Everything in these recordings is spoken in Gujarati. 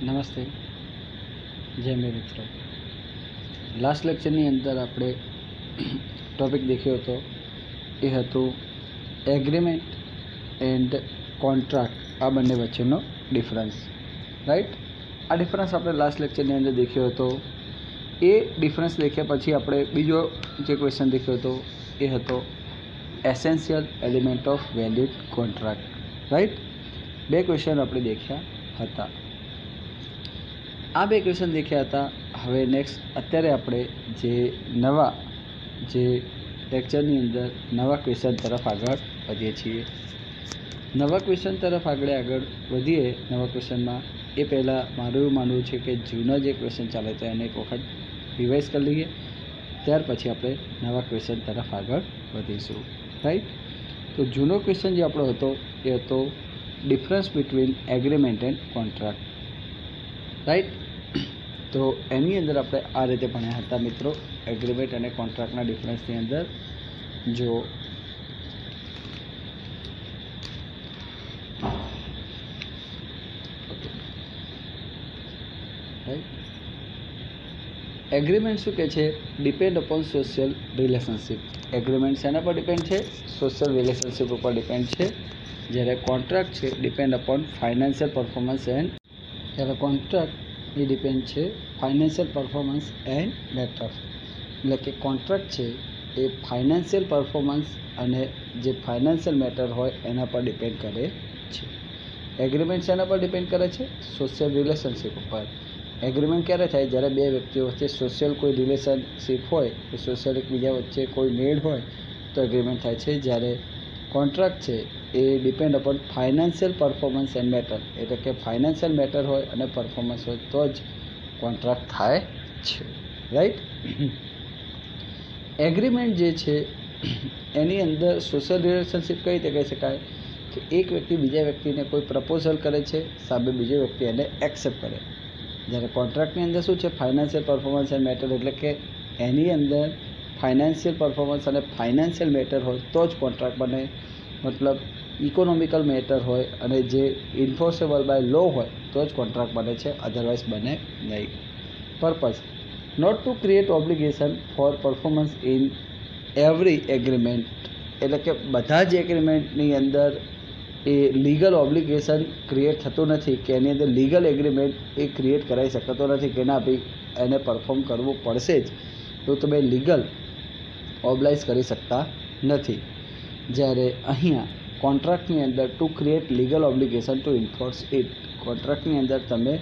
નમસ્તે, જય મે મિત્રો. લાસ્ટ લેક્ચરની અંદર આપણે ટોપિક દેખ્યો હતો એ હતું એગ્રીમેન્ટ એન્ડ કોન્ટ્રાક્ટ, આ બંને વચ્ચેનો ડિફરન્સ. રાઈટ, આ ડિફરન્સ આપણે લાસ્ટ લેક્ચરની અંદર દેખ્યો હતો. એ ડિફરન્સ દેખ્યા પછી આપણે બીજો જે ક્વેશ્ચન દેખ્યો હતો એ હતો essential element of valid contract. Right, બે ક્વેશ્ચન આપણે દેખ્યા હતા. આ બે ક્વેશ્ચન દેખ્યા હતા. હવે નેક્સ્ટ અત્યારે આપણે નવા લેક્ચરની અંદર નવા ક્વેશ્ચન તરફ આગળ વધીએ છીએ. નવા ક્વેશ્ચન તરફ આગળ વધીએ. નવા ક્વેશ્ચનમાં એ પહેલાં મારું એવું માનવું છે કે જૂના જે ક્વેશ્ચન ચાલે તો એને એક વખત રિવાઇઝ કરી લઈએ, ત્યાર પછી આપણે નવા ક્વેશ્ચન તરફ આગળ વધીશું. રાઈટ, તો જૂનો ક્વેશ્ચન જે આપણો હતો એ હતો difference between agreement and contract. Right, તો એની અંદર આપણે આ રીતે ભણ્યા હતા મિત્રો, એગ્રીમેન્ટ અને કોન્ટ્રાક્ટના ડિફરન્સની અંદર. જો એગ્રીમેન્ટ શું કહે છે? Depend upon social relationship. Agreement શેના પર ડિપેન્ડ છે? સોશિયલ રિલેશનશિપ ઉપર ડિપેન્ડ છે. જ્યારે કોન્ટ્રાક્ટ છે depend upon financial performance and A depend છે ફાઇનાન્શિયલ પરફોર્મન્સ એન્ડ મેટર. એટલે કે કોન્ટ્રાક્ટ છે એ ફાઇનાન્શિયલ પરફોર્મન્સ અને જે ફાઇનાન્શિયલ મેટર હોય એના પર ડિપેન્ડ કરે છે. એગ્રીમેન્ટ શેના પર ડિપેન્ડ કરે છે? સોશિયલ રિલેશનશિપ ઉપર. એગ્રીમેન્ટ ક્યારે થાય? જ્યારે બે વ્યક્તિઓ વચ્ચે સોશિયલ કોઈ રિલેશનશિપ હોય, કે સોશિયલ એકબીજા વચ્ચે કોઈ મેળ હોય તો એગ્રીમેન્ટ થાય છે. જ્યારે કોન્ટ્રાક્ટ છે એ depend upon financial performance and matter, એટલે કે ફાઇનાન્શિયલ મેટર હોય અને પરફોર્મન્સ હોય તો જ કોન્ટ્રાક્ટ થાય છે. રાઈટ, એગ્રીમેન્ટ જે છે એની અંદર સોશિયલ રિલેશનશિપ કઈ રીતે કહી શકાય કે એક વ્યક્તિ બીજા વ્યક્તિને કોઈ પ્રપોઝલ કરે છે, સામે બીજો વ્યક્તિ એને એક્સેપ્ટ કરે. જ્યારે કોન્ટ્રાક્ટની અંદર શું છે? ફાઇનાન્શિયલ પરફોર્મન્સ એન્ડ મેટર, એટલે કે એની અંદર ફાઇનાન્શિયલ પરફોર્મન્સ અને ફાઇનાન્શિયલ મેટર હોય તો જ કોન્ટ્રાક્ટ બને. મતલબ ઇકોનોમિકલ મેટર હોય અને જે ઇન્ફોર્સેબલ બાય લો હોય તો જ કોન્ટ્રાક્ટ બને છે, અધરવાઇઝ બને નહીં. Purpose not to create obligation for performance in every agreement, એટલે કે બધા જ એગ્રીમેન્ટની અંદર એ લીગલ ઓબ્લિગેશન ક્રિએટ થતું નથી, કે એની અંદર લીગલ એગ્રીમેન્ટ એ ક્રિએટ કરાવી શકતો નથી કે ના ભાઈ એને પરફોર્મ કરવું પડશે જ, તો તમે લીગલ ઓબ્લાઇઝ કરી શકતા નથી. જ્યારે અહીંયા કોન્ટ્રાક્ટની અંદર to create legal obligation to enforce it, કોન્ટ્રાક્ટની અંદર તમે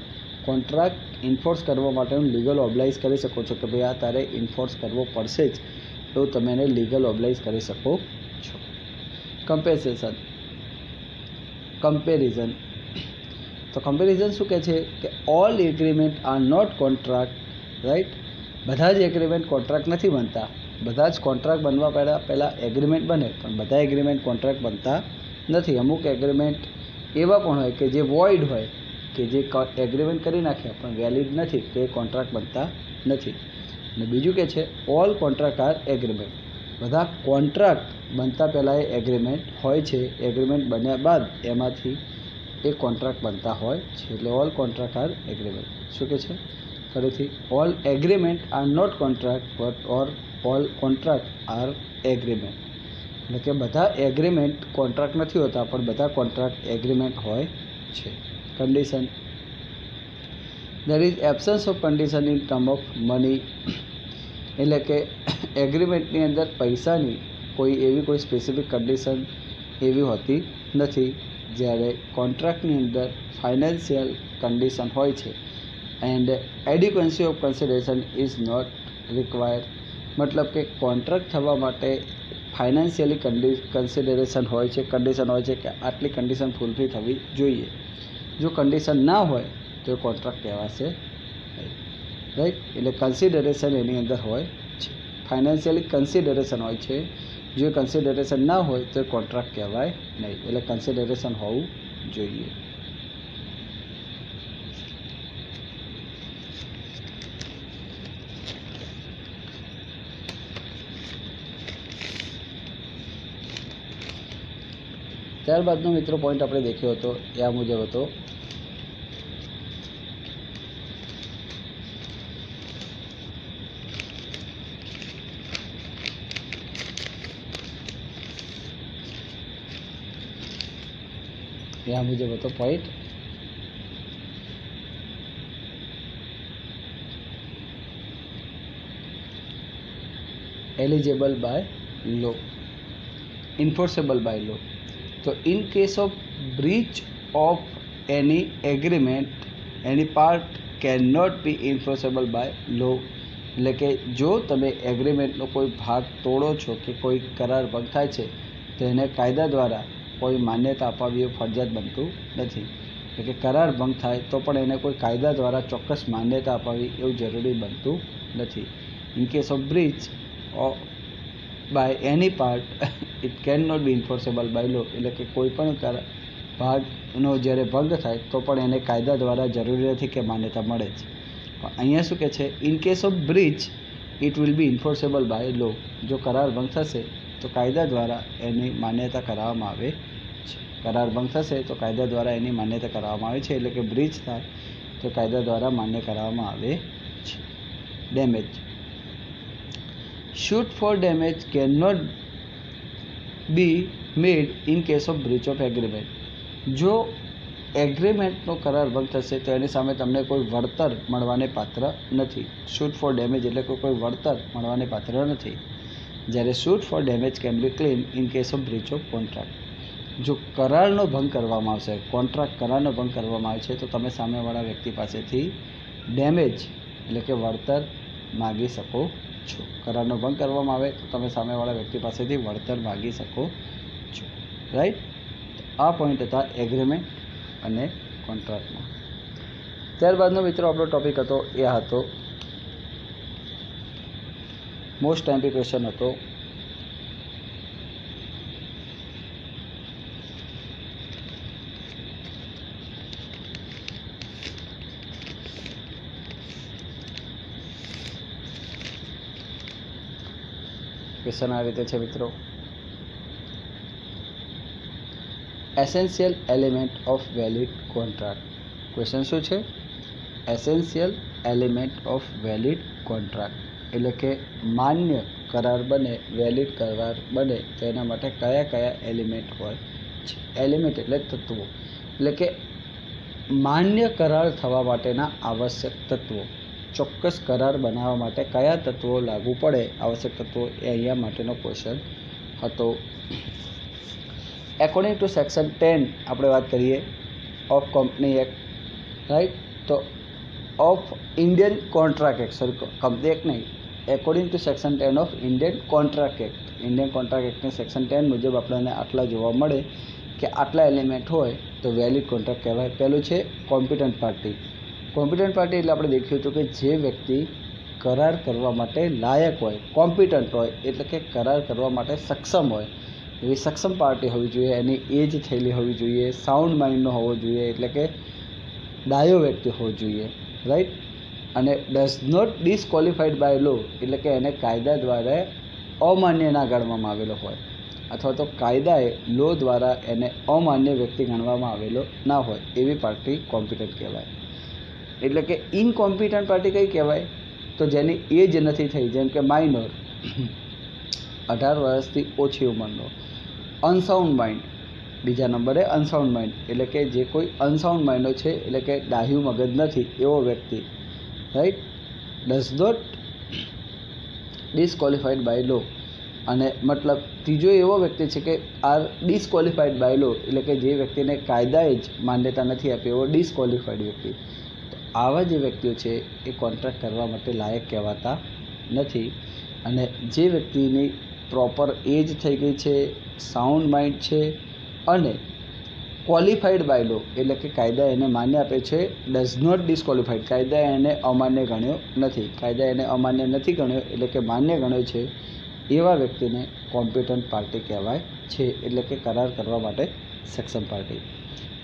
કોન્ટ્રાક્ટ ઇન્ફોર્સ કરવા માટેનું લીગલ ઓબ્લાઇઝ કરી શકો છો કે ભાઈ આ તારે ઇન્ફોર્સ કરવો પડશે જ, એવું તમે એને લીગલ ઓબ્લાઇઝ કરી શકો છો. કમ્પેરિઝન, તો કમ્પેરિઝન શું કહે છે કે all agreement are not contract. Right, બધા જ એગ્રીમેન્ટ કોન્ટ્રાક્ટ નથી બનતા. બધા જ કોન્ટ્રાક્ટ બનવા પહેલાં એગ્રીમેન્ટ બને, પણ બધા એગ્રીમેન્ટ કોન્ટ્રાક્ટ બનતા નથી. અમુક એગ્રીમેન્ટ એવા પણ હોય કે જે વોઇડ હોય, કે જે એગ્રીમેન્ટ કરી નાખ્યા પણ વેલિડ નથી, તો એ કોન્ટ્રાક્ટ બનતા નથી. અને બીજું કે છે ઓલ કોન્ટ્રાક્ટ આર એગ્રીમેન્ટ, બધા કોન્ટ્રાક્ટ બનતા પહેલાં એ એગ્રીમેન્ટ હોય છે, એગ્રીમેન્ટ બન્યા બાદ એમાંથી એ કોન્ટ્રાક્ટ બનતા હોય છે. એટલે ઓલ કોન્ટ્રાક્ટ આર એગ્રીમેન્ટ. શું કહે છે? ફરીથી, all agreement are not contract but all contract are agreement, એટલે કે બધા એગ્રીમેન્ટ કોન્ટ્રાક્ટ નથી હોતા પણ બધા કોન્ટ્રાક્ટ એગ્રીમેન્ટ હોય છે. Condition, there is absence of condition in term of money, એટલે કે એગ્રીમેન્ટની અંદર પૈસાની કોઈ સ્પેસિફિક કન્ડિશન એવી હોતી નથી. જ્યારે કોન્ટ્રાક્ટની અંદર ફાઇનાન્શિયલ કન્ડિશન હોય છે. And adequacy of consideration is not required, મતલબ કે કોન્ટ્રાક્ટ થવા માટે ફાઇનાન્શિયલી કન્સિડરેશન હોય છે, કન્ડિશન હોય છે કે આટલી કન્ડિશન ફૂલફિલ થવી જોઈએ. જો કન્ડિશન ના હોય તો એ કોન્ટ્રાક્ટ કહેવાશે નહીં. રાઈટ, એટલે કન્સિડરેશન એની અંદર હોય છે, ફાઇનાન્શિયલી કન્સિડરેશન હોય છે. જો કન્સિડરેશન ના હોય તો એ કોન્ટ્રાક્ટ કહેવાય નહીં. એટલે કન્સિડરેશન હોવું જોઈએ. ત્યારબાદનો મિત્રો પોઈન્ટ આપણે દેખ્યો હતો એ આ મુજબ હતો એ આ મુજબ હતો point. Eligible by law, enforceable by law. So in case of breach of any agreement, any part cannot be enforceable by law. એટલે કે જો તમે એગ્રીમેન્ટનો કોઈ ભાગ તોડો છો કે કોઈ કરાર ભંગ થાય છે તો એને કાયદા દ્વારા કોઈ માન્યતા અપાવવી એ ફરજિયાત બનતું નથી. એટલે કે કરાર ભંગ થાય તો પણ એને કોઈ કાયદા દ્વારા ચોક્કસ માન્યતા અપાવવી એવું જરૂરી બનતું નથી. In case of breach by any part it cannot be enforceable by law. એટલે કે કોઈ પણ ભાગનો જ્યારે ભંગ થાય તો પણ એને કાયદા દ્વારા જરૂરી નથી કે માન્યતા મળે છે. પણ અહીંયા શું કહે છે, in case of breach it will be enforceable by law. જો કરાર ભંગ થશે તો કાયદા દ્વારા એની માન્યતા કરાવવામાં આવે છે. કરાર ભંગ થશે તો કાયદા દ્વારા એની માન્યતા કરાવવામાં આવે છે. એટલે કે બ્રીચ થાય તો કાયદા દ્વારા માન્ય કરાવવામાં આવે છે. Damage. Suit for damage cannot be made in case of breach of agreement. જો એગ્રીમેન્ટનો કરાર ભંગ થશે તો એની સામે તમને કોઈ વળતર મળવાને પાત્ર નથી. શૂટ ફોર ડેમેજ એટલે કે કોઈ વળતર મળવાને પાત્ર નથી. જ્યારે suit for damage can be claim in case of breach of contract. જો કરારનો ભંગ કરવામાં આવશે, કોન્ટ્રાક્ટ કરારનો ભંગ કરવામાં આવે છે તો તમે સામેવાળા વ્યક્તિ પાસેથી ડેમેજ એટલે કે વળતર માગી શકો છો. કરારનો ભંગ કરવામાં આવે તો તમે સામેવાળા વ્યક્તિ પાસેથી વળતર માગી શકો છો. રાઈટ. આ પોઈન્ટ હતા એગ્રીમેન્ટ અને કોન્ટ્રાક્ટના. ત્યારબાદનો મિત્રો આપણો ટોપિક હતો એ હતો મોસ્ટ એમપી ક્વેશ્ચન હતો ક્વેશ્ચન આ રીતે છે મિત્રો, essential element of valid contract. Question શું છે? Essential element of valid contract એટલે કે માન્ય કરાર બને, વેલિડ કરાર બને તો એના માટે કયા કયા એલિમેન્ટ હોય છે. એલિમેન્ટ એટલે તત્વો, એટલે કે માન્ય કરાર થવા માટેના આવશ્યક તત્વો. ચોક્કસ કરાર બનાવવા માટે કયા તત્વો લાગુ પડે, આવશ્યક તત્વો, એ અહીંયા માટેનો ક્વેશ્ચન હતો. એકોર્ડિંગ ટુ સેક્શન 10 આપણે વાત કરીએ ઓફ કંપની એક્ટ, રાઈટ. તો of Indian contract act, sorry company act નહીં, according to section 10 of Indian contract act. Indian contract એક્ટની સેક્શન 10 મુજબ આપણને આટલા જોવા મળે કે આટલા એલિમેન્ટ હોય તો વેલિડ કોન્ટ્રાક્ટ કહેવાય. પહેલું છે કોમ્પિટન્ટ પાર્ટી. કોમ્પિટન્ટ પાર્ટી એટલે આપણે દેખ્યું હતું કે જે વ્યક્તિ કરાર કરવા માટે લાયક હોય, કોમ્પિટન્ટ હોય એટલે કે કરાર કરવા માટે સક્ષમ હોય, એવી સક્ષમ પાર્ટી હોવી જોઈએ. એની એજ થયેલી હોવી જોઈએ, સાઉન્ડ માઇન્ડનો હોવો જોઈએ એટલે કે ડાયો વ્યક્તિ હોવો જોઈએ, રાઈટ. અને ડઝ નોટ ડિસક્વોલિફાઈડ બાય લો એટલે કે એને કાયદા દ્વારા અમાન્ય ના ગણવામાં આવેલો હોય, અથવા તો કાયદાએ લો દ્વારા એને અમાન્ય વ્યક્તિ ગણવામાં આવેલો ના હોય, એવી પાર્ટી કોમ્પિટન્ટ કહેવાય. એટલે કે ઇનકોમ્પિટન્ટ પાર્ટી કઈ કહેવાય? તો જેની એજ નથી થઈ, જેમ કે માઇનોર, 18 વર્ષથી ઓછી ઉંમરનો. અનસાઉન્ડ માઇન્ડ, બીજા નંબરે અનસાઉન્ડ માઇન્ડ એટલે કે જે કોઈ અનસાઉન્ડ માઇન્ડનો છે એટલે કે ડાહ્યું મગજ નથી એવો વ્યક્તિ, રાઈટ. ડઝ નોટ ડિસક્વોલિફાઈડ બાય લો, અને મતલબ ત્રીજો એવો વ્યક્તિ છે કે આર ડિસક્વોલિફાઈડ બાય લો એટલે કે જે વ્યક્તિને કાયદાએ જ માન્યતા નથી આપી, એવો ડિસક્વોલિફાઈડ વ્યક્તિ. તો આવા જે વ્યક્તિઓ છે એ કોન્ટ્રાક્ટ કરવા માટે લાયક કહેવાતા નથી. અને જે વ્યક્તિની પ્રોપર એજ થઈ ગઈ છે, સાઉન્ડ માઇન્ડ છે અને ક્વોલિફાઈડ બાય લો એટલે કે કાયદા એને માન્ય આપે છે, ડઝ નોટ ડિસક્વોલિફાઈડ, કાયદા એને અમાન્ય ગણ્યો નથી, કાયદા એને અમાન્ય નથી ગણ્યો એટલે કે માન્ય ગણ્યો છે, એવા વ્યક્તિને કોમ્પિટન્ટ પાર્ટી કહેવાય છે, એટલે કે કરાર કરવા માટે સક્ષમ પાર્ટી.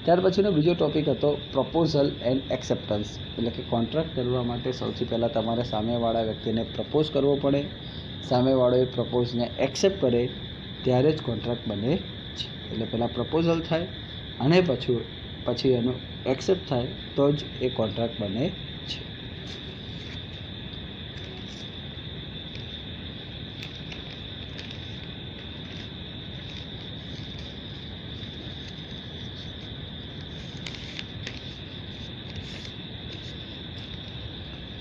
ત્યાર પછીનો બીજો ટોપિક હતો પ્રપોઝલ એન્ડ એક્સેપ્ટન્સ. એટલે કે કોન્ટ્રાક્ટ કરવા માટે સૌથી પહેલાં તમારે સામેવાળા વ્યક્તિને પ્રપોઝ કરવો પડે, સામેવાળો એ પ્રપોઝને એક્સેપ્ટ કરે ત્યારે જ કોન્ટ્રાક્ટ બને છે. એટલે પહેલાં પ્રપોઝલ થાય અને પછી એનું એક્સેપ્ટ થાય તો જ એ કોન્ટ્રાક્ટ બને છે.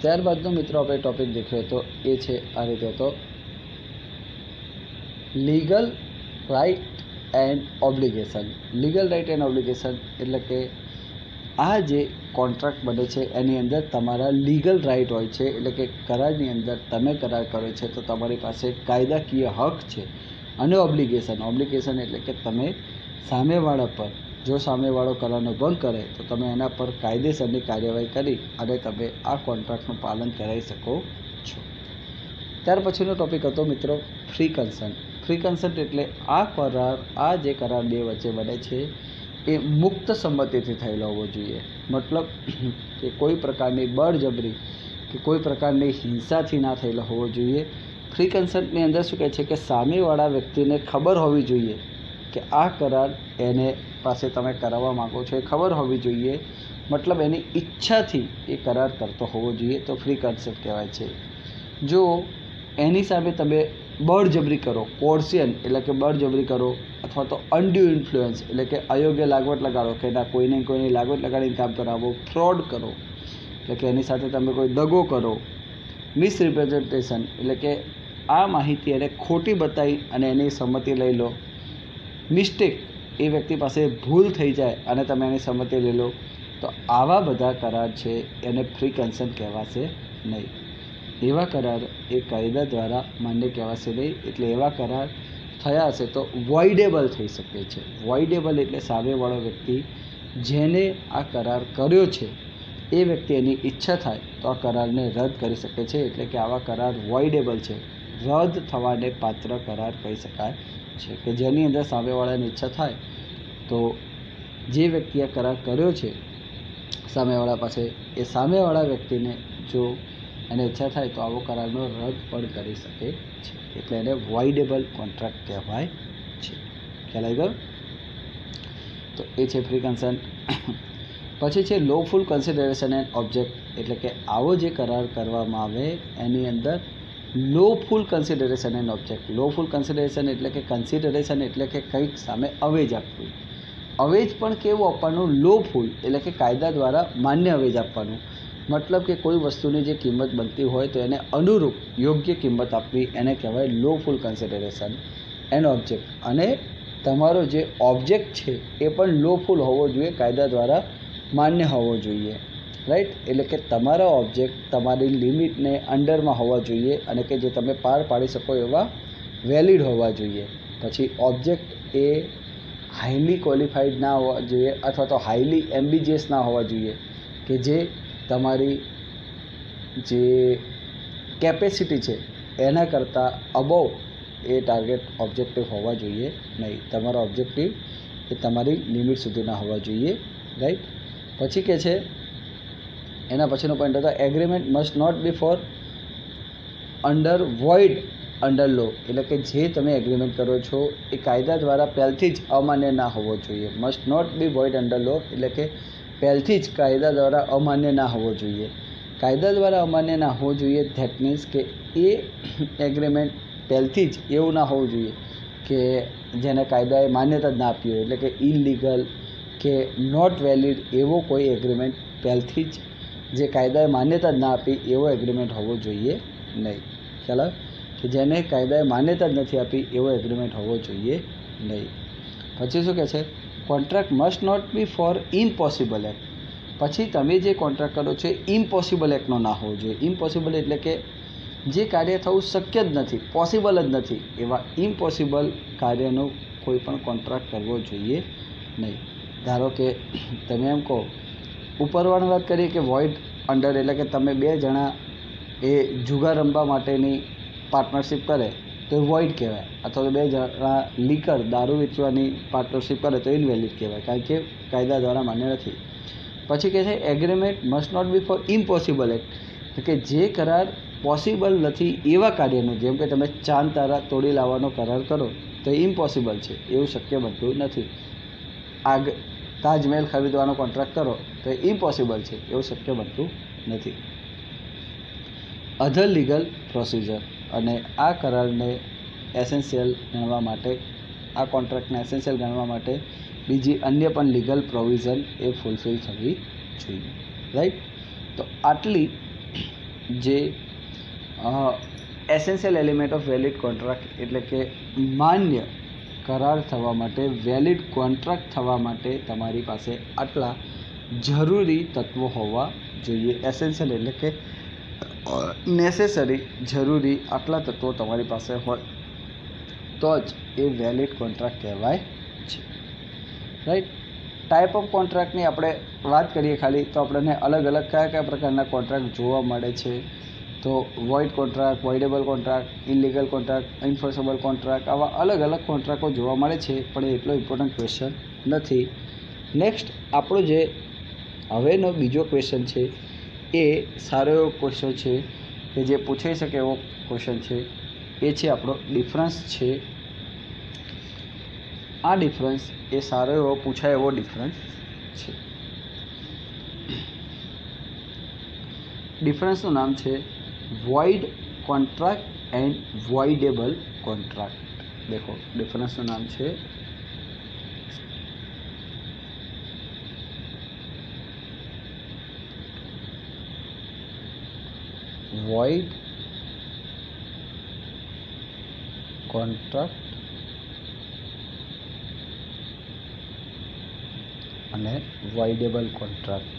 ત્યારબાદનો મિત્રો આપણે ટોપિક દેખ્યો હતો એ છે આ રીતે હતો, legal right and obligation. Legal right and obligation એટલે કે આ જે કોન્ટ્રાક્ટ બને છે એની અંદર તમારા લીગલ રાઇટ હોય છે, એટલે કે કરારની અંદર તમે કરાર કર્યો છે તો તમારી પાસે કાયદાકીય હક છે. અને ઓબ્લિગેશન એટલે કે તમે સામેવાળા પર, જો સામેવાળો કરારનો ભંગ કરે તો તમે એના પર કાયદેસરની કાર્યવાહી કરી અને તમે આ કોન્ટ્રાક્ટનું પાલન કરાવી શકો છો. ત્યાર પછીનો ટોપિક હતો મિત્રો ફ્રી કન્સન્ટ. ફ્રી કન્સન્ટ એટલે આ જે કરાર બે વચ્ચે બને છે એ મુક્ત સંમતિથી થયેલો હોવો જોઈએ. મતલબ કે કોઈ પ્રકારની બળજબરી કે કોઈ પ્રકારની હિંસાથી ના થયેલો હોવો જોઈએ. ફ્રી કન્સન્ટની અંદર શું કહે છે કે સામેવાળા વ્યક્તિને ખબર હોવી જોઈએ કે આ કરાર એને પાસે તમે કરાવવા માગો છો એ ખબર હોવી જોઈએ. મતલબ એની ઈચ્છાથી એ કરાર કરતો હોવો જોઈએ, તો ફ્રી કન્સન્ટ કહેવાય છે. જો એની સામે તમે બળજબરી કરો, કોર્સિયન એટલે કે બળજબરી કરો, અથવા તો અનડ્યુ ઇન્ફ્લુઅન્સ એટલે કે અયોગ્ય લાગવટ લગાડો, કે ના કોઈની લાગવટ લગાડીને કામ કરાવો, ફ્રોડ કરો એટલે કે એની સાથે તમે કોઈ દગો કરો, મિસરિપ્રેઝન્ટેશન એટલે કે આ માહિતી એને ખોટી બતાવી અને એની સંમતિ લઈ લો, મિસ્ટેક એ વ્યક્તિ પાસે ભૂલ થઈ જાય અને તમે એની સંમતિ લઈ લો, તો આવા બધા કરાર છે એને ફ્રી કન્સન્ટ કહેવાશે નહીં. એવા કરાર એ કાયદા દ્વારા માન્ય કહેવાશે નહીં. એટલે એવા કરાર થયા હશે તો વોઇડેબલ થઈ શકે છે. વોઇડેબલ એટલે સામેવાળો વ્યક્તિ જેને આ કરાર કર્યો છે એ વ્યક્તિ એની ઈચ્છા થાય તો આ કરારને રદ કરી શકે છે. એટલે કે આવા કરાર વોઇડેબલ છે, રદ થવાને પાત્ર કરાર કહી શકાય છે, કે જેની અંદર સામેવાળાની ઈચ્છા થાય તો જે વ્યક્તિએ કરાર કર્યો છે સામેવાળા પાસે, એ સામેવાળા વ્યક્તિને જો એને ઈચ્છા થાય તો આવો કરારનો રદ પણ કરી શકે છે. એટલે એને વોઇડેબલ કોન્ટ્રાક્ટ કહેવાય છે. ખ્યાલ આવી ગયો? તો એ છે ફ્રી કન્સન્ટ. પછી છે લોફુલ કન્સિડરેશન એન્ડ ઓબ્જેક્ટ એટલે કે આવો જે કરાર કરવામાં આવે એની અંદર લોફુલ કન્સિડરેશન એન્ડ ઓબ્જેક્ટ. લોફુલ કન્સિડરેશન એટલે કે કંઈક સામે અવેજ આપવું. અવેજ પણ કેવું આપવાનું? લોફુલ એટલે કે કાયદા દ્વારા માન્ય અવેજ આપવાનું. મતલબ કે કોઈ વસ્તુની જે કિંમત બનતી હોય તો એને અનુરૂપ યોગ્ય કિંમત આપવી, એને કહેવાય લોફુલ કન્સિડરેશન એન્ડ ઓબ્જેક્ટ. અને તમારો જે ઓબ્જેક્ટ છે એ પણ લોફુલ હોવો જોઈએ, કાયદા દ્વારા માન્ય હોવો જોઈએ. રાઈટ? એટલે કે તમારા ઓબ્જેક્ટ તમારી લિમિટને અંડરમાં હોવા જોઈએ અને કે જે તમે પાર પાડી શકો એવા વેલિડ હોવા જોઈએ. પછી ઓબ્જેક્ટ એ હાઈલી ક્વોલિફાઈડ ના હોવા જોઈએ અથવા તો હાઈલી એમ્બિજિયસ ના હોવા જોઈએ, કે જે તમારી જે કેપેસિટી છે એના કરતાં અબોવ એ ટાર્ગેટ ઓબ્જેક્ટિવ હોવા જોઈએ નહીં. તમારા ઓબ્જેક્ટિવ એ તમારી લિમિટ સુધીના હોવા જોઈએ. રાઈટ? પછી કે છે એના પછીનો પોઈન્ટ હતો agreement must not be for under void under law. એટલે કે જે તમે એગ્રીમેન્ટ કરો છો એ કાયદા દ્વારા પહેલથી જ અમાન્ય ના હોવો જોઈએ. Must not be void under law એટલે કે પહેલથી જ કાયદા દ્વારા અમાન્ય ના હોવો જોઈએ. કાયદા દ્વારા અમાન્ય ના હોવો જોઈએ ધેટ મીન્સ કે એ એગ્રીમેન્ટ પહેલથી જ એવું ના હોવું જોઈએ કે જેને કાયદાએ માન્યતા જ ના આપી હોય, એટલે કે ઇલીગલ કે નોટ વેલિડ એવો કોઈ એગ્રીમેન્ટ પહેલથી જ જે કાયદાએ માન્યતા જ ના આપી એવો એગ્રીમેન્ટ હોવો જોઈએ નહીં. ખ્યાલ આવે? કે જેને કાયદાએ માન્યતા જ નથી આપી એવો એગ્રીમેન્ટ હોવો જોઈએ નહીં. પછી શું કહે છે? Contract must not be for impossible act. પછી તમે જે કોન્ટ્રાક્ટ કરો છો એ ઇમ્પોસિબલ એક્ટનો ના હોવો જોઈએ. ઇમ્પોસિબલ એટલે કે જે કાર્ય થવું શક્ય જ નથી, પોસિબલ જ નથી, એવા ઇમ્પોસિબલ કાર્યનો કોઈ પણ કોન્ટ્રાક્ટ કરવો જોઈએ નહીં. ધારો કે તમે એમ કહો, ઉપરવાળાની વાત કરીએ કે વોઇડ અંડર એટલે કે તમે બે જણા એ જુગાર રમવા માટેની પાર્ટનરશિપ કરે તો એ વોઇડ કહેવાય, અથવા તો બે જણા લીકર દારૂ વેચવાની પાર્ટનરશિપ કરે તો ઇનવેલિડ કહેવાય, કારણ કે કાયદા દ્વારા માન્ય નથી. પછી કહે છે agreement must not be for impossible act, કે જે કરાર પોસિબલ નથી એવા કાર્યનું, જેમ કે તમે ચાંદ તારા તોડી લાવવાનો કરાર કરો તો એ ઇમ્પોસિબલ છે, એવું શક્ય બનતું નથી. તાજમહેલ ખરીદવાનો કોન્ટ્રાક્ટ કરો તો એ ઇમ્પોસિબલ છે, એવું શક્ય બનતું નથી. અધર લીગલ પ્રોસિજર, અને આ કરારને એસેન્શિયલ ગણવા માટે, આ કોન્ટ્રાક્ટને એસેન્શિયલ ગણવા માટે બીજી અન્ય પણ લીગલ પ્રોવિઝન એ ફૂલફિલ થવી જોઈએ. રાઈટ? તો આટલી જે essential element of valid contract એટલે કે માન્ય કરાર થવા માટે, વેલિડ કોન્ટ્રાક્ટ થવા માટે તમારી પાસે આટલા જરૂરી તત્વો હોવા જોઈએ. એસેન્શિયલ એટલે કે નેસેસરી, જરૂરી આટલા તત્વો તમારી પાસે હોય તો જ એ વેલિડ કોન્ટ્રાક્ટ કહેવાય છે. રાઈટ. ટાઈપ ઓફ કોન્ટ્રાક્ટની આપણે વાત કરીએ ખાલી તો આપણને અલગ અલગ કયા કયા પ્રકારના કોન્ટ્રાક્ટ જોવા મળે છે. તો void contract, voidable contract, illegal contract, enforceable contract, આવા અલગ અલગ કોન્ટ્રાક્ટો જોવા મળે છે, પણ એ એટલો ઇમ્પોર્ટન્ટ ક્વેશ્ચન નથી. નેક્સ્ટ આપણો જે હવેનો બીજો ક્વેશ્ચન છે એ સારો એવો ક્વેશ્ચન છે કે જે પૂછાઈ શકે એવો ક્વેશ્ચન છે. એ છે આપણો ડિફરન્સ છે. આ ડિફરન્સ એ સારો એવો પૂછાય એવો ડિફરન્સ છે. ડિફરન્સનું નામ છે વોઇડ કોન્ટ્રાક્ટ એન્ડ વોઇડેબલ કોન્ટ્રાક્ટ. દેખો ડિફરન્સનું નામ છે વોઇડ કોન્ટ્રાક્ટ અને વોઇડેબલ contract.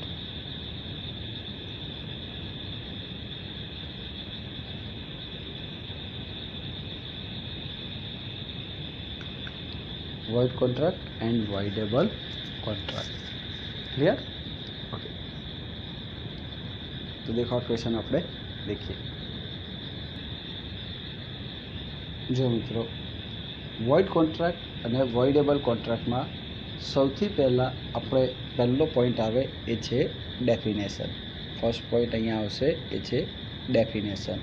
void contract and voidable contract. clear? okay. तो देखो क्वेश्चन આપણે देखिए. जो मित्रों void contract અને voidable contract માં સૌથી પહેલા આપણે પહેલો પોઈન્ટ આવે એ છે ડેફિનેશન. ફર્સ્ટ પોઈન્ટ અહીંયા આવશે એ છે ડેફિનેશન.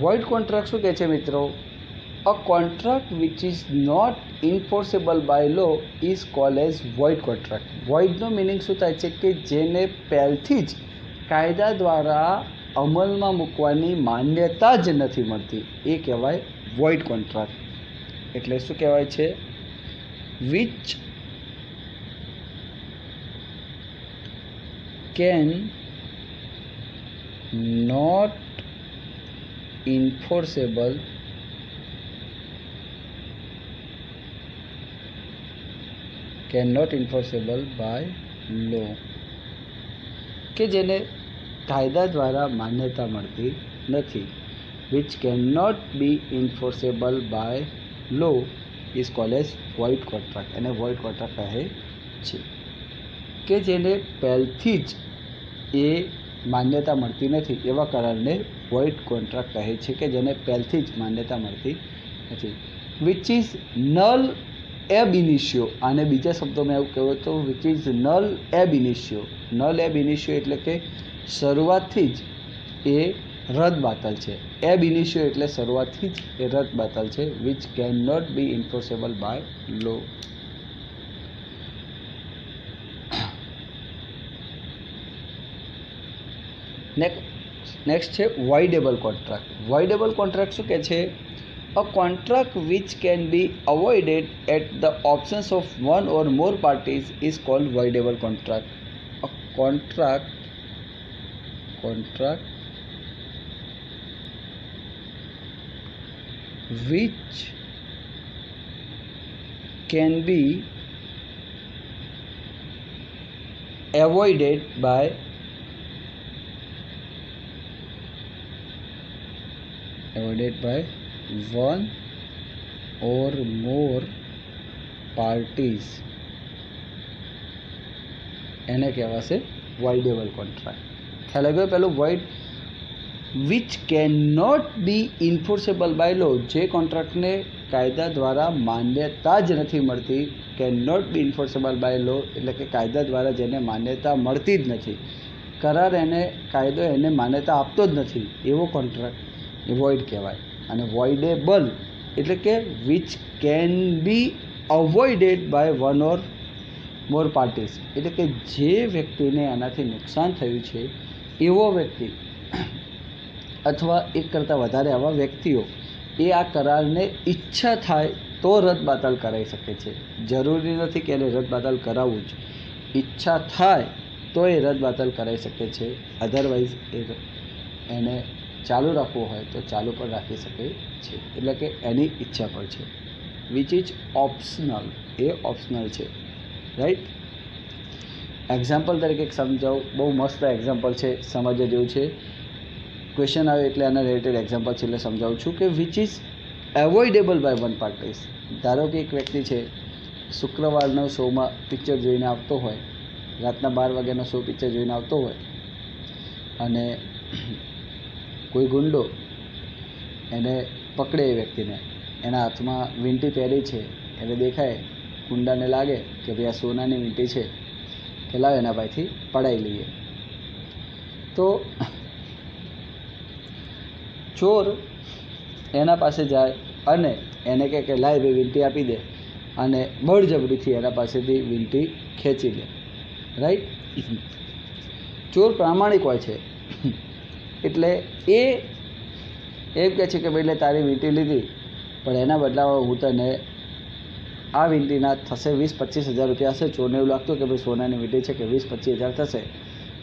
void contract શું કહે છે મિત્રો? a contract which is not enforceable by law is called as void contract. void no meaning શું થાય છે કે જેને પહેલથી જ કાયદા દ્વારા અમલમાં મૂકવાની માન્યતા જ નથી મળતી એ કહેવાય void contract. એટલે શું કહેવાય છે? which can not enforceable by law. કે જેને કાયદા દ્વારા માન્યતા મળતી નથી. which cannot be enforceable by law is called as void contract. અને void contract કહે છે કે જેને પહેલથી જ એ માન્યતા મળતી નથી એવા કરારને void contract કહે છે કે જેને પહેલથી જ માન્યતા મળતી નથી. which is null ab initio. આને બીજા શબ્દોમાં એવું કહેવું તો which is null ab initio. null ab initio એટલે કે શરૂઆતથી જ એ રદ બાતલ છે. ab initio એટલે શરૂઆતથી જ એ રદ બાતલ છે. which cannot be enforceable by law. Next છે voidable contract. voidable contract શું કહે છે? a contract which can be avoided at the options of one or more parties is called voidable contract. a contract which can be avoided by one or more parties એને કહેવાશે voidable contract. ખ્યાલ આવી ગયો? પેલું void which cannot be enforceable by law. જે કોન્ટ્રાક્ટને કાયદા દ્વારા માન્યતા જ નથી મળતી. cannot be enforceable by law એટલે કે કાયદા દ્વારા જેને માન્યતા મળતી જ નથી. કરાર એને કાયદો એને માન્યતા આપતો જ નથી એવો કોન્ટ્રાક્ટ એ void કહેવાય. અને voidable એટલે કે which can be avoided by one or more parties એટલે કે જે વ્યક્તિને આનાથી નુકસાન થયું છે એવો વ્યક્તિ અથવા એક કરતાં વધારે આવા વ્યક્તિઓ એ આ કરારને ઈચ્છા થાય તો રદ બાતલ કરાવી શકે છે. જરૂરી નથી કે એને રદ બાતલ કરાવવું જ. ઈચ્છા થાય તો એ રદ બાતલ કરાવી શકે છે. અધરવાઇઝ એને ચાલુ રાખવું હોય તો ચાલુ પણ રાખી શકે છે. એટલે કે એની ઈચ્છા પર છે. Which is optional. A optional છે. રાઈટ. એક્ઝામ્પલ તરીકે સમજાવું. બહુ મસ્ત એક્ઝામ્પલ છે, સમજવા જેવું છે. ક્વેશ્ચન આવે એટલે આના રિલેટેડ એક્ઝામ્પલ છે એટલે સમજાવું છું કે which is avoidable by one parties. ધારો કે એક વ્યક્તિ છે, શુક્રવારના શોમાં પિક્ચર જોઈને આવતો હોય, રાતના 12 વાગ્યાનો શો પિક્ચર જોઈને આવતો હોય, અને કોઈ ગુંડો એને પકડે, એ વ્યક્તિને એના હાથમાં વીંટી પહેરી છે, એને દેખાય, ગુંડાને લાગે કે ભાઈ આ સોનાની વીંટી છે, કે લાવ એના પાસેથી પડાવી લઈએ. તો ચોર એના પાસે જાય અને એને કહે કે લાય ભાઈ વીંટી આપી દે, અને બળજબરીથી એના પાસેથી વીંટી ખેંચી લે. રાઈટ. ચોર પ્રામાણિક હોય છે એટલે એ એમ કહે છે કે ભાઈ લે તારી વીંટી લીધી, પણ એના બદલામાં હું તને આ વીંટીના થશે 20-25 હજાર રૂપિયા હશે. ચોરને એવું લાગતું કે ભાઈ સોનાની વીંટી છે કે 20-25 હજાર થશે,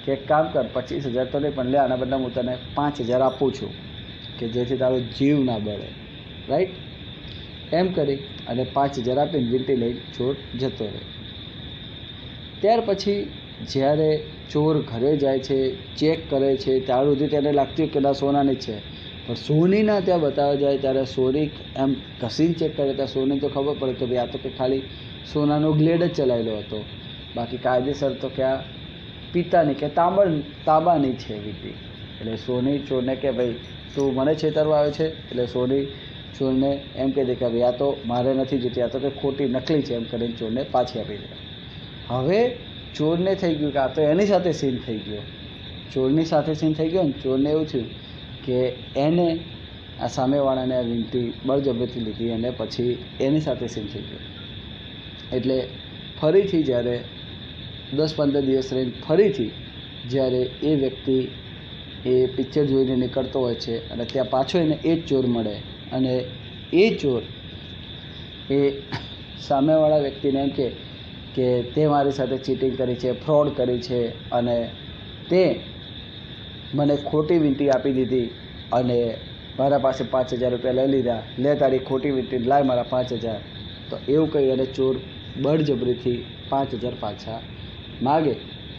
કે એક કામ કર 25 હજાર તો નહીં પણ લે આના બદલામાં હું તને 5,000 આપું છું, કે જેથી તારો જીવ ના બળે. રાઈટ. એમ કરી અને 5,000 આપીને વીંટી લઈ ચોર જતો રહે. ત્યાર પછી જ્યારે ચોર ઘરે જાય છે, ચેક કરે છે, ત્યાર સુધી તેને લાગતું કે ના સોનાની જ છે, પણ સોનીના ત્યાં બતાવવા જાય ત્યારે સોની એમ ઘસીને ચેક કરે ત્યાં સોની તો ખબર પડે કે ભાઈ આ તો કે ખાલી સોનાનો ગ્લેડ જ ચલાવેલો હતો, બાકી કાયદેસર તો કે આ પિત્તાની કે તાંબાની છે વીંટી. એટલે સોની ચોરને કે ભાઈ તું મને છેતરવા આવે છે. એટલે સોની ચોરને એમ કહી દે કે ભાઈ આ તો મારે નથી જોતી, આ તો કે ખોટી નકલી છે, એમ કરીને ચોરને પાછી આપી દે. હવે ચોરને થઈ ગયું કે આ તો એની સાથે સીન થઈ ગયો, ચોરની સાથે સીન થઈ ગયો ને ચોરને એવું થયું કે એને આ સામેવાળાને આ વીંટી બળજબરીથી લીધી અને પછી એની સાથે સીન થઈ ગયો. એટલે ફરીથી જ્યારે 10-15 દિવસ રહીને ફરીથી જ્યારે એ વ્યક્તિ એ પિક્ચર જોઈને નીકળતો હોય છે અને ત્યાં પાછો એને એ જ ચોર મળે, અને એ ચોર એ સામેવાળા વ્યક્તિને એમ કે તે મારી સાથે ચીટિંગ કરી છે, ફ્રોડ કરી છે, અને તે મને ખોટી વીંટી આપી દીધી અને મારા પાસે 5,000 રૂપિયા લઈ લીધા, લે તારી ખોટી વીંટી લાય મારા 5,000. તો એવું કહી અને ચોર બળજબરીથી 5,000 પાછા માગે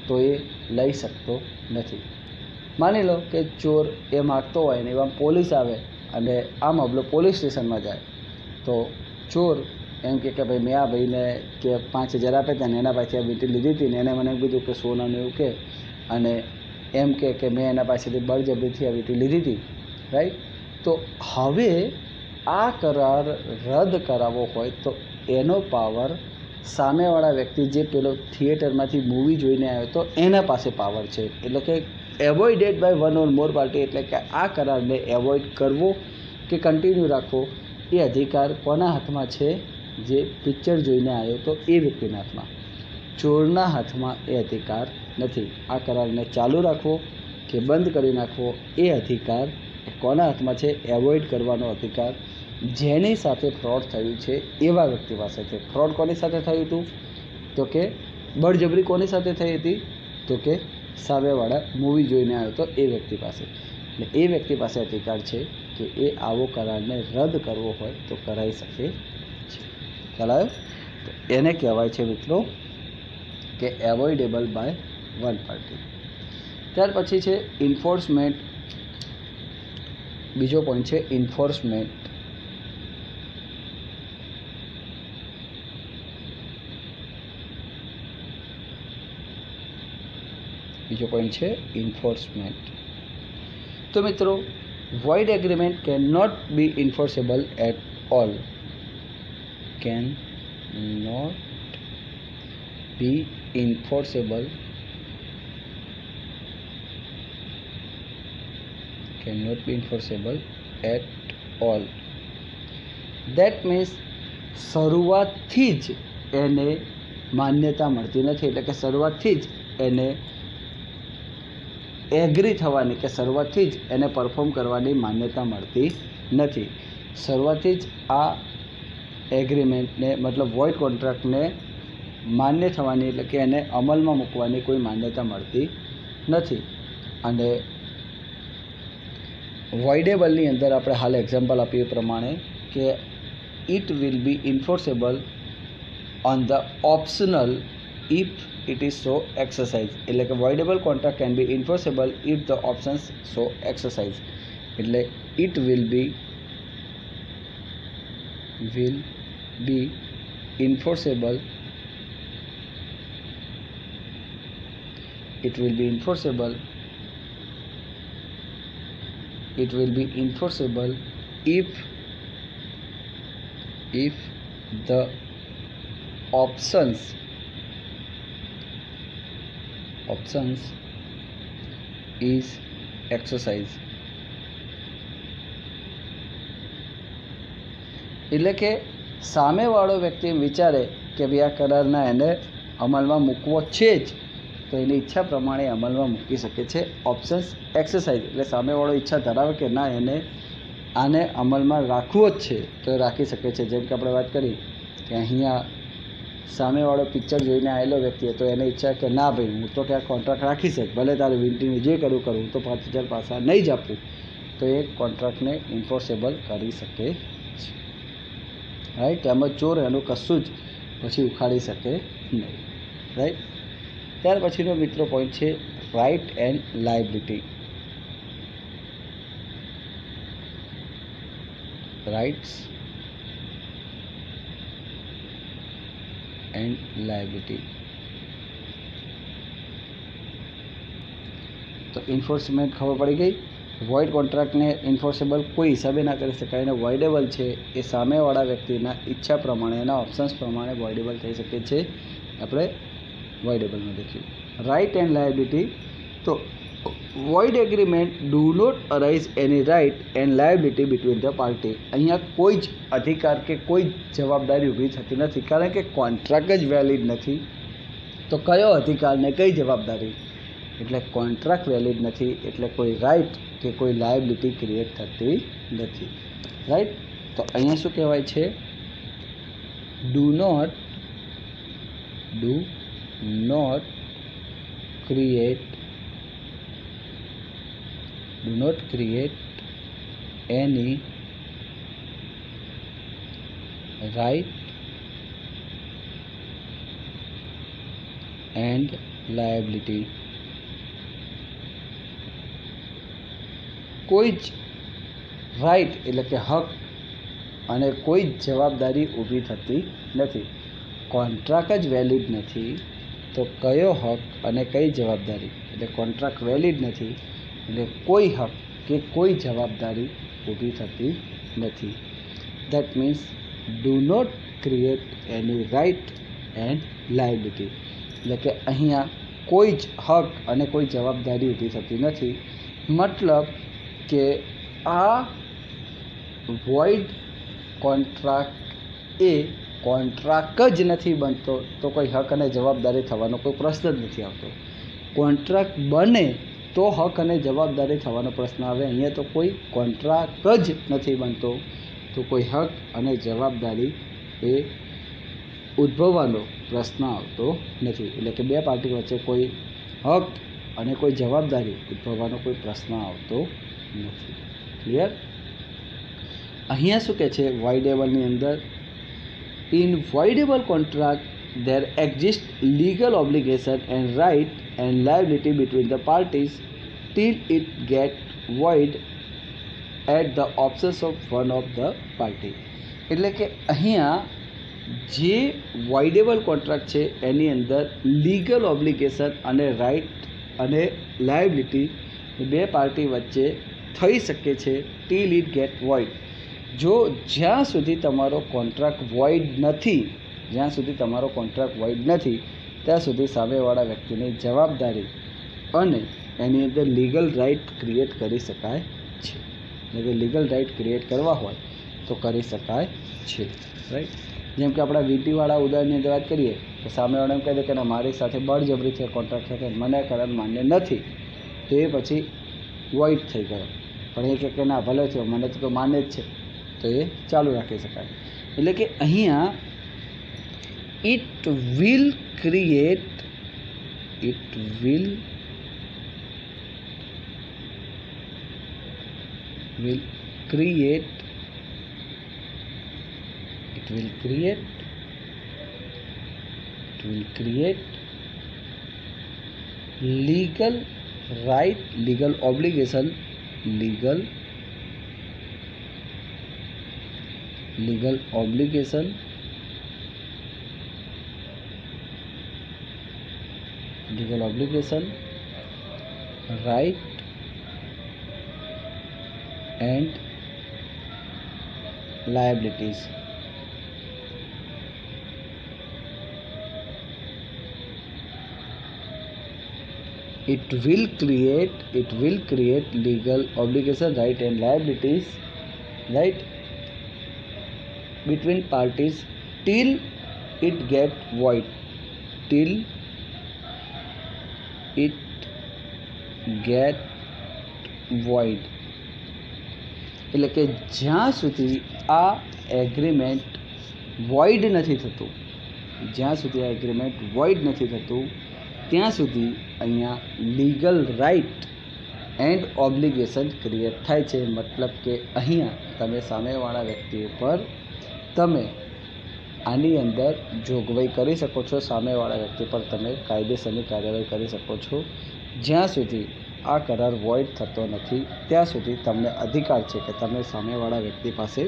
તો એ લઈ શકતો નથી. માની લો કે ચોર એ માગતો હોય ને એવા પોલીસ આવે અને આ મામલો પોલીસ સ્ટેશનમાં જાય, તો ચોર એમ કે ભાઈ મેં આ ભાઈને કે 5,000 આપે હતા ને એના પાસેથી આ વીંટી લીધી હતી ને એને મને એમ કીધું કે સોનાનું એવું કે, અને એમ કે મેં એના પાસેથી બળજબરીથી આ વીંટી લીધી હતી. રાઈટ. તો હવે આ કરાર રદ કરાવવો હોય તો એનો પાવર સામેવાળા વ્યક્તિ જે પેલો થિયેટરમાંથી મૂવી જોઈને આવ્યો તો એના પાસે પાવર છે. એટલે કે avoided by one or more party. એટલે કે આ કરારને એવોઇડ કરવો કે કન્ટિન્યુ રાખવો એ અધિકાર કોના હાથમાં છે? જે પિક્ચર જોઈને આવ્યો તો એ વ્યક્તિના હાથમાં. ચોરના હાથમાં એ અધિકાર નથી. આ કરારને ચાલુ રાખવો કે બંધ કરી નાખવો એ અધિકાર કોના હાથમાં છે? એવોઇડ કરવાનો અધિકાર જેની સાથે ફ્રોડ થયું છે એવા વ્યક્તિ પાસે છે. ફ્રોડ કોની સાથે થયું હતું? તો કે બળજબરી કોની સાથે થઈ હતી? તો કે સામેવાળા મૂવી જોઈને આવ્યો તો એ વ્યક્તિ પાસે. એટલે એ વ્યક્તિ પાસે અધિકાર છે કે એ આવો કરારને રદ કરવો હોય તો કરાવી શકે છે. ખ્યાલ આવ્યો? તો એને કહેવાય છે મિત્રો કે એવોઇડેબલ બાય વન પાર્ટી. ત્યાર પછી છે ઇન્ફોર્સમેન્ટ. બીજો પોઈન્ટ છે ઇન્ફોર્સમેન્ટ. બીજો પોઈન્ટ છે ઇન્ફોર્સમેન્ટ. તો મિત્રો void agreement cannot be enforceable at all. Cannot be enforceable. Cannot be enforceable at all. That means શરૂઆતથી જ એને માન્યતા મળતી નથી. એટલે કે શરૂઆતથી જ એને એવોઇડ કરવાનો અધિકાર છે. એટલે કે શરૂઆતથી જ એને માન્યતા મળતી નથી. એટલે કે શરૂઆતથી જ એને એગ્રી થવાની કે શરૂઆતથી જ એને પરફોર્મ કરવાની માન્યતા મળતી નથી. શરૂઆતથી જ આ એગ્રીમેન્ટને મતલબ વોઇડ કોન્ટ્રાક્ટને માન્ય થવાની એટલે કે એને અમલમાં મૂકવાની કોઈ માન્યતા મળતી નથી. અને વોઇડેબલની અંદર આપણે હાલ એક્ઝામ્પલ આપીએ પ્રમાણે કે it will be enforceable on the optional if it is so exercise. એટલે કે voidable contract can be enforceable if the options so exercise. એટલે it will be enforceable if the options is exercised. એટલે કે સામેવાળો વ્યક્તિ વિચારે કે ભાઈ આ કરારના એને અમલમાં મૂકવો છે જ, તો એની ઈચ્છા પ્રમાણે અમલમાં મૂકી શકે છે. ઓપ્શન્સ એક્સરસાઇઝ એટલે સામેવાળો ઈચ્છા ધરાવે કે ના એને આને અમલમાં રાખવો જ છે તો એ રાખી શકે છે. જેમ કે આપણે વાત કરી કે અહીંયા સામેવાળો પિક્ચર જોઈને આવેલો વ્યક્તિ તો એને ઈચ્છા કે ના ભાઈ હું તો ક્યાં કોન્ટ્રાક્ટ રાખી શક, ભલે તારે વિન્ટિંગ જે કરું હું તો 5,000 પાછા નહીં જ આપું, તો એ કોન્ટ્રાક્ટને ઇન્ફોર્સેબલ કરી શકે છે. રાઈટ. તેમજ ચોર એનું કશું જ પછી ઉખાડી શકે નહીં. રાઈટ. ત્યાર પછીનો મિત્રો પોઈન્ટ છે right and liability. Rights and liability. તો ઇન્ફોર્સમેન્ટ ખબર પડી ગઈ. વોઇડ કોન્ટ્રાક્ટને ઇન્ફોર્સેબલ કોઈ હિસાબે ના કરી શકાય અને વોઇડેબલ છે એ સામેવાળા વ્યક્તિના ઈચ્છા પ્રમાણે એના ઓપ્શન્સ પ્રમાણે વોઇડેબલ થઈ શકે છે. આપણે વોઇડેબલમાં દેખ્યું. Right and liability. તો void agreement do not arise any right and liability between the party. અહીંયા કોઈ જ અધિકાર કે કોઈ જ જવાબદારી ઊભી થતી નથી, કારણ કે કોન્ટ્રાક્ટ જ વેલિડ નથી. તો કયો અધિકાર ને કઈ જવાબદારી? એટલે કોન્ટ્રાક્ટ વેલિડ નથી એટલે કોઈ રાઇટ કે કોઈ લાયબિલિટી ક્રિએટ થતી નથી. રાઈટ. તો અહીંયા શું કહેવાય છે? Do not create any right and liability. કોઈ જ રાઇટ એટલે કે હક અને કોઈ જ જવાબદારી ઊભી થતી નથી. કોન્ટ્રાક્ટ જ વેલિડ નથી તો કયો હક અને કઈ જવાબદારી? એટલે કોન્ટ્રાક્ટ વેલિડ નથી એટલે કોઈ હક કે કોઈ જવાબદારી ઊભી થતી નથી. That means do not create any right and liability. એટલે કે અહીંયા કોઈ જ હક અને કોઈ જવાબદારી ઊભી થતી નથી. મતલબ કે આ વોઇડ કોન્ટ્રાક્ટ એ કોન્ટ્રાક્ટ જ નથી બનતો તો કોઈ હક અને જવાબદારી થવાનો કોઈ પ્રશ્ન જ નથી આવતો. કોન્ટ્રાક્ટ બને તો હક અને જવાબદારી થવાનો પ્રશ્ન આવે. અહીંયા તો કોઈ કોન્ટ્રાક્ટ જ નથી બનતો તો કોઈ હક અને જવાબદારી એ ઉદ્ભવવાનો પ્રશ્ન આવતો નથી. એટલે કે બે પાર્ટી વચ્ચે કોઈ હક અને કોઈ જવાબદારી ઉદ્ભવવાનો કોઈ પ્રશ્ન આવતો નથી. ક્લિયર? અહીંયા શું કહે છે વોઇડેબલની અંદર? In voidable contract there exists legal obligation and right and liability between the parties till it get void at the options of one of the party. એટલે કે અહીંયા જે વોઇડેબલ કોન્ટ્રાક્ટ છે એની અંદર લીગલ ઓબ્લિગેશન અને રાઇટ અને લાયબિલિટી બે પાર્ટી વચ્ચે થઈ શકે છે ટીલ ઇટ ગેટ વોઇડ. જો જ્યાં સુધી તમારો કોન્ટ્રાક્ટ વોઇડ નથી, જ્યાં સુધી તમારો કોન્ટ્રાક્ટ વોઇડ નથી ત્યાં સુધી સામેવાળા વ્યક્તિની જવાબદારી અને એની અંદર લીગલ રાઇટ ક્રિએટ કરી શકાય છે. એટલે કે લીગલ રાઇટ ક્રિએટ કરવા હોય તો કરી શકાય છે. રાઈટ. જેમ કે આપણા વીટીવાળા ઉદાહરણની અંદર વાત કરીએ તો સામેવાળા એમ કહે છે કે ના મારી સાથે બળજબરીથી કોન્ટ્રાક્ટ સાથે મને કરાર માન્ય નથી, તો એ પછી વોઇડ થઈ ગયો. પણ એ કે ના ભલે થયો, મને તો માને જ છે, તો એ ચાલુ રાખી શકાય. એટલે કે અહીંયા it will create legal right, legal obligation right and liabilities. It will create legal obligation, right and liabilities, right, between parties till it get void. એટલે કે જ્યાં સુધી આ એગ્રીમેન્ટ વોઇડ નથી થતું, ત્યાં સુધી અહીંયા legal right and obligation create થાય છે. મતલબ કે અહીંયા તમે સામેવાળા વ્યક્તિ ઉપર તમે આની અંદર જોગવાઈ કરી શકો છો, સામેવાળા વ્યક્તિ પર તમે કાયદેસરની કાર્યવાહી કરી શકો છો. જ્યાં સુધી આ કરાર વોઇડ થતો નથી ત્યાં સુધી તમને અધિકાર છે કે તમે સામેવાળા વ્યક્તિ પાસે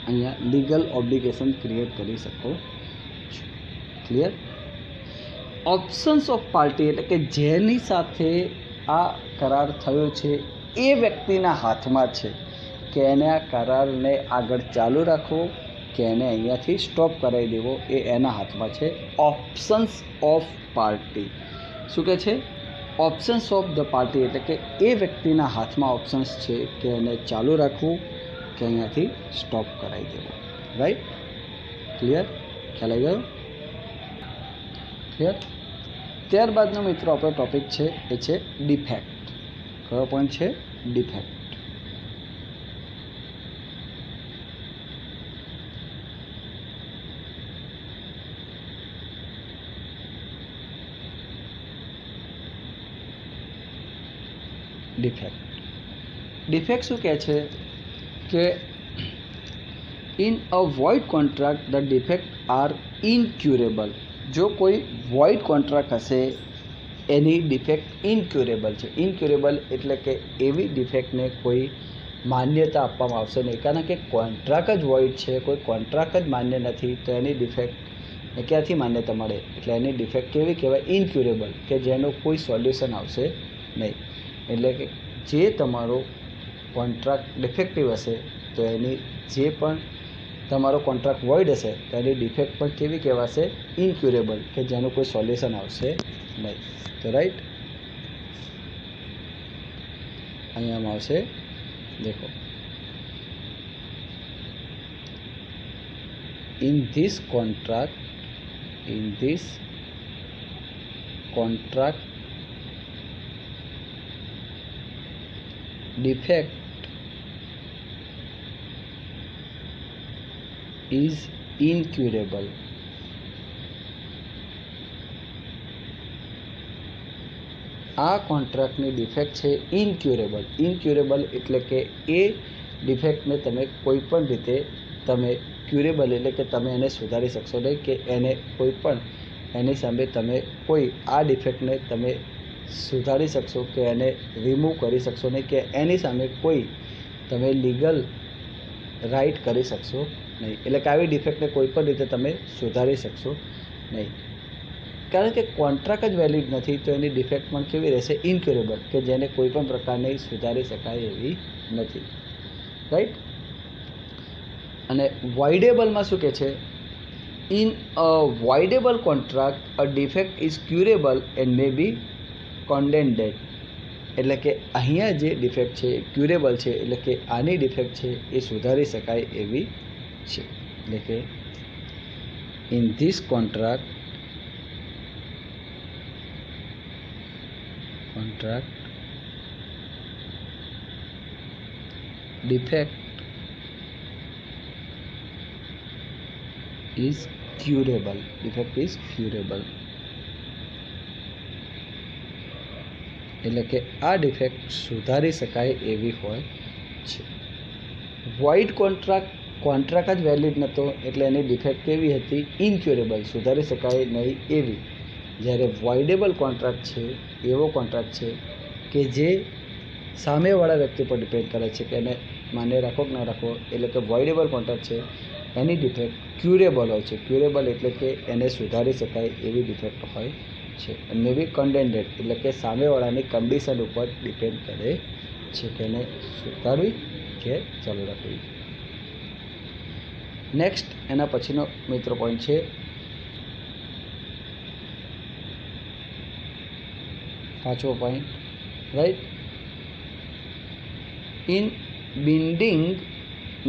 અહીંયા લીગલ ઓબ્લિગેશન ક્રિએટ કરી શકો છો. ક્લિયર? ઓપ્શન્સ ઓફ પાર્ટી એટલે કે જેની સાથે આ કરાર થયો છે એ વ્યક્તિના હાથમાં છે કે એને આ કરારને આગળ ચાલુ રાખવો કે એને અહીંયાથી સ્ટોપ કરાવી દેવો, એ એના હાથમાં છે. ઓપ્શન્સ ઓફ પાર્ટી શું કહે છે? ઓપ્શન્સ ઓફ ધ પાર્ટી એટલે કે એ વ્યક્તિના હાથમાં ઓપ્શન્સ છે કે એને ચાલુ રાખવું કે અહીંયાથી સ્ટોપ કરાવી દેવો. રાઈટ? ક્લિયર? ખ્યાલ આવી ગયો? ક્લિયર? ત્યારબાદનો મિત્રો આપણો ટોપિક છે એ છે ડિફેક્ટ. કયો પોઈન્ટ છે? ડિફેક્ટ. ડિફેક્ટ શું કહે છે કે in a void contract the defect are incurable. જો કોઈ વોઇડ કોન્ટ્રાક્ટ હશે એની ડિફેક્ટ ઇનક્યુરેબલ છે. ઇનક્યુરેબલ એટલે કે એવી ડિફેક્ટને કોઈ માન્યતા આપવામાં આવશે નહીં, કારણ કે કોન્ટ્રાક્ટ જ વોઇડ છે, કોઈ કોન્ટ્રાક્ટ જ માન્ય નથી, તો એની ડિફેક્ટ ક્યાંથી માન્યતા મળે? એટલે એની ડિફેક્ટ કેવી કહેવાય? ઇનક્યુરેબલ, કે જેનું કોઈ સોલ્યુશન આવશે નહીં. એટલે કે જે તમારો કોન્ટ્રાક્ટ ડિફેક્ટિવ હશે તો એની જે પણ તમારો કોન્ટ્રાક્ટ વોઇડ હશે તો એની ડિફેક્ટ પણ કેવી કહેવાશે? ઇનક્યુરેબલ, કે જેનું કોઈ સોલ્યુશન આવશે નહીં. તો રાઈટ, અહીંયામાં આવશે દેખો, in this contract defect is incurable. આ કોન્ટ્રાક્ટની ડિફેક્ટ છે ઇનક્યુરેબલ. ઇનક્યુરેબલ એટલે કે એ ડિફેક્ટને તમે કોઈ પણ રીતે તમે ક્યુરેબલ એટલે કે તમે એને સુધારી શકશો નહીં, કે એને કોઈ પણ એની સામે તમે કોઈ આ ડિફેક્ટને તમે સુધારી શકશો કે એને રિમૂવ કરી શકશો નહીં, કે એની સામે કોઈ તમે લીગલ રાઇટ કરી શકશો નહીં. એટલે કે આવી ડિફેક્ટને કોઈ પણ રીતે તમે સુધારી શકશો નહીં, કારણ કે કોન્ટ્રાક્ટ જ વેલિડ નથી, તો એની ડિફેક્ટ પણ કેવી રહેશે? ઇનક્યુરેબલ, કે જેને કોઈ પણ પ્રકારની સુધારી શકાય એવી નથી. રાઈટ? અને વોઇડેબલમાં શું કહે છે? In a voidable contract a defect is curable and may be condoned. એટલે કે અહીંયા જે ડિફેક્ટ છે ક્યુરેબલ છે, એટલે કે આની ડિફેક્ટ છે એ સુધારી શકાય એવી છે. એટલે કે in this contract defect is curable. Defect is curable. એટલે કે આ ડિફેક્ટ સુધારી શકાય એવી હોય છે. વોઇડ કોન્ટ્રાક્ટ જ વેલિડ નહોતો એટલે એની ડિફેક્ટ કેવી હતી? ઇનક્યુરેબલ, સુધારી શકાય નહીં એવી. જ્યારે વોઇડેબલ કોન્ટ્રાક્ટ છે એવો કોન્ટ્રાક્ટ છે કે જે સામેવાળા વ્યક્તિ પર ડિપેન્ડ કરે છે કે એને માન્ય રાખો કે ના રાખો. એટલે કે વોઇડેબલ કોન્ટ્રાક્ટ છે એની ડિફેક્ટ ક્યુરેબલ હોય છે. ક્યુરેબલ એટલે કે એને સુધારી શકાય એવી ડિફેક્ટ હોય છે. મે બી કન્ટેન્ડેડ એટલે કે સામેવાળાની કન્ડિશન ઉપર ડિપેન્ડ કરે છે કે એને સુધારવી કે ચાલુ રાખવી. નેક્સ્ટ એના પછીનો મિત્રો પોઈન્ટ છે પાંચમો point, right. In binding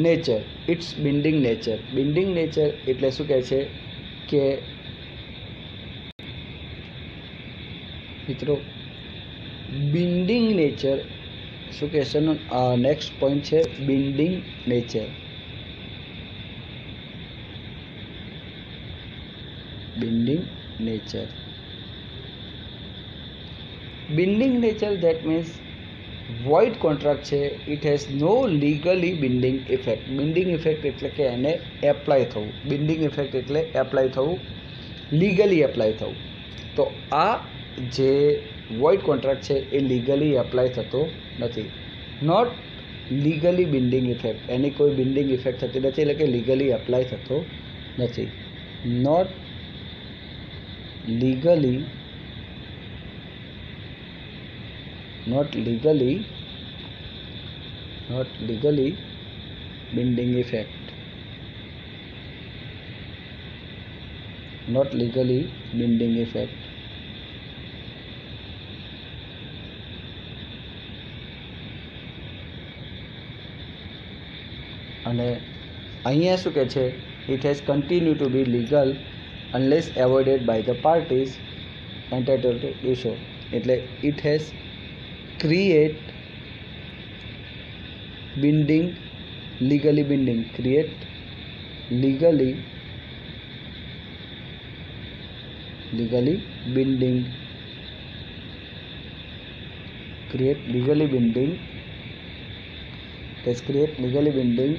nature, it's binding nature. Binding nature એટલે શું કહે છે કે મિત્રો બિન્ડિંગ નેચર શું કહેશે? નેક્સ્ટ પોઈન્ટ છે બિન્ડિંગ nature. binding nature. Binding nature, that means void contract છે, it has no legally binding effect. Binding effect એટલે કે એને એપ્લાય થવું. Binding effect એટલે એપ્લાય થવું, લીગલી એપ્લાય થવું. તો આ જે void contract છે એ લીગલી એપ્લાય થતો નથી. નોટ લીગલી બિન્ડિંગ ઇફેક્ટ, એની કોઈ બિન્ડિંગ ઇફેક્ટ થતી નથી એટલે કે લીગલી એપ્લાય થતો નથી. Not legally binding effect. Not legally binding effect. અને અહીંયા શું કહે છે? It has continued to be legal unless avoided by the parties entitled to do so. એટલે it has create binding, legally binding, create legally binding, create legally binding, let's create legally binding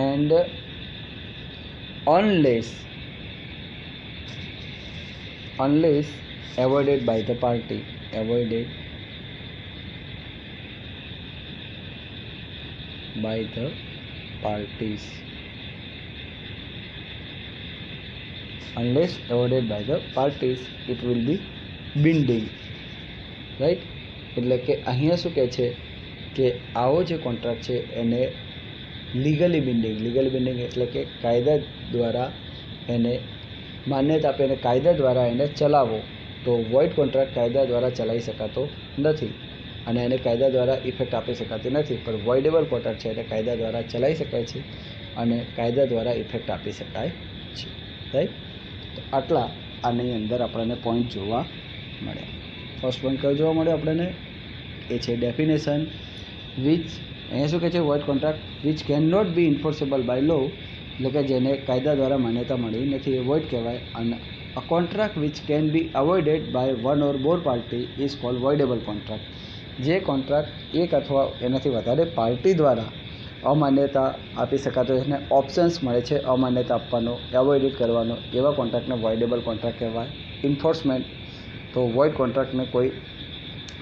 and unless avoided by the party, avoided by the parties, unless avoided by the parties it will be binding, right. એટલે કે અહીંયા શું કહે છે કે આવો જે કોન્ટ્રાક્ટ છે એને લીગલી બિન્ડિંગ એટલે કે કાયદા દ્વારા એને માન્યતા આપે અને કાયદા દ્વારા એને ચલાવો. તો વોઇડ કોન્ટ્રાક્ટ કાયદા દ્વારા ચલાવી શકાતો નથી અને એને કાયદા દ્વારા ઇફેક્ટ આપી શકાતી નથી. પણ વોઇડેબલ કોન્ટ્રાક્ટ છે એને કાયદા દ્વારા ચલાવી શકાય છે અને કાયદા દ્વારા ઇફેક્ટ આપી શકાય છે, રાઈટ. તો આટલા આની અંદર આપણને પોઈન્ટ જોવા મળ્યા. ફર્સ્ટ પોઈન્ટ કયો જોવા મળ્યો આપણને? એ છે ડેફિનેશન વિચ, અહીંયા શું કહે છે? Void contract which can not be enforceable by law, એટલે કે જેને કાયદા દ્વારા માન્યતા મળી નથી એ વોઇડ કહેવાય. અને a contract which can be avoided by one or more party is called voidable contract. જે કોન્ટ્રાક્ટ એક અથવા એનાથી વધારે પાર્ટી દ્વારા અમાન્યતા આપી શકાતો એને ઓપ્શન્સ મળે છે અમાન્યતા આપવાનો, એવોઇડ કરવાનો, એવા કોન્ટ્રાક્ટને વોઇડેબલ કોન્ટ્રાક્ટ કહેવાય. ઇન્ફોર્સમેન્ટ, તો વોઇડ કોન્ટ્રાક્ટને કોઈ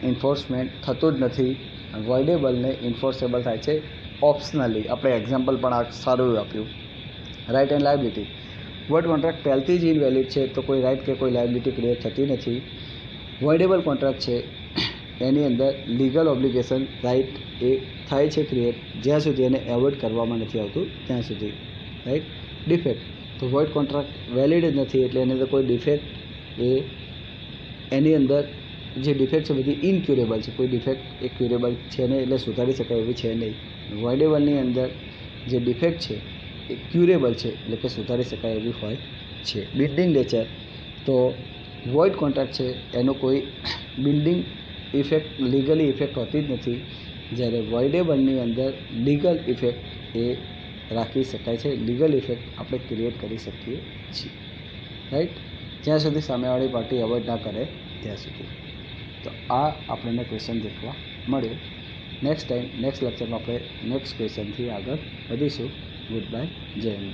ઇન્ફોર્સમેન્ટ થતું જ નથી. વોઇડેબલને ઇન્ફોર્સેબલ થાય છે ઓપ્શનલી. આપણે એક્ઝામ્પલ પણ આ સારું આપ્યું. Right and liability, void contract પહેલથી જ ઇનવેલિડ છે તો કોઈ રાઇટ કે કોઈ લાયબિલિટી ક્રિએટ થતી નથી. વોઇડેબલ કોન્ટ્રાક્ટ છે એની અંદર લીગલ ઓબ્લિગેશન રાઇટ એ થાય છે ક્રિએટ જ્યાં સુધી એને એવોઇડ કરવામાં નથી આવતું ત્યાં સુધી, રાઇટ. ડિફેક્ટ, તો વોઇડ કોન્ટ્રાક્ટ વેલિડ જ નથી એટલે એની અંદર કોઈ ડિફેક્ટ એ એની અંદર જે ડિફેક્ટ છે બધી ઇનક્યુરેબલ છે. કોઈ ડિફેક્ટ એ ક્યુરેબલ છે નહીં એટલે સુધારી શકાય એવી છે નહીં. વોઇડેબલની અંદર જે ડિફેક્ટ છે એ ક્યુરેબલ છે એટલે કે સુધારી શકાય એવી હોય છે. બિન્ડિંગ નેચર, તો વોઇડ કોન્ટ્રાક્ટ છે એનો કોઈ બિન્ડિંગ ઇફેક્ટ લીગલી ઇફેક્ટ હોતી જ નથી જ્યારે વોઇડેબલની અંદર લીગલ ઇફેક્ટ એ રાખી શકાય છે, લીગલ ઇફેક્ટ આપણે ક્રિએટ કરી શકીએ છીએ, રાઈટ, જ્યાં સુધી સામેવાળી પાર્ટી અવોઇડ ના કરે ત્યાં સુધી. તો આ આપણને ક્વેશ્ચન દેખવા મળ્યો. નેક્સ્ટ ટાઈમ નેક્સ્ટ લેક્ચરમાં આપણે નેક્સ્ટ ક્વેશ્ચનથી આગળ વધીશું. ગુડ બાય, જય હિન્દ.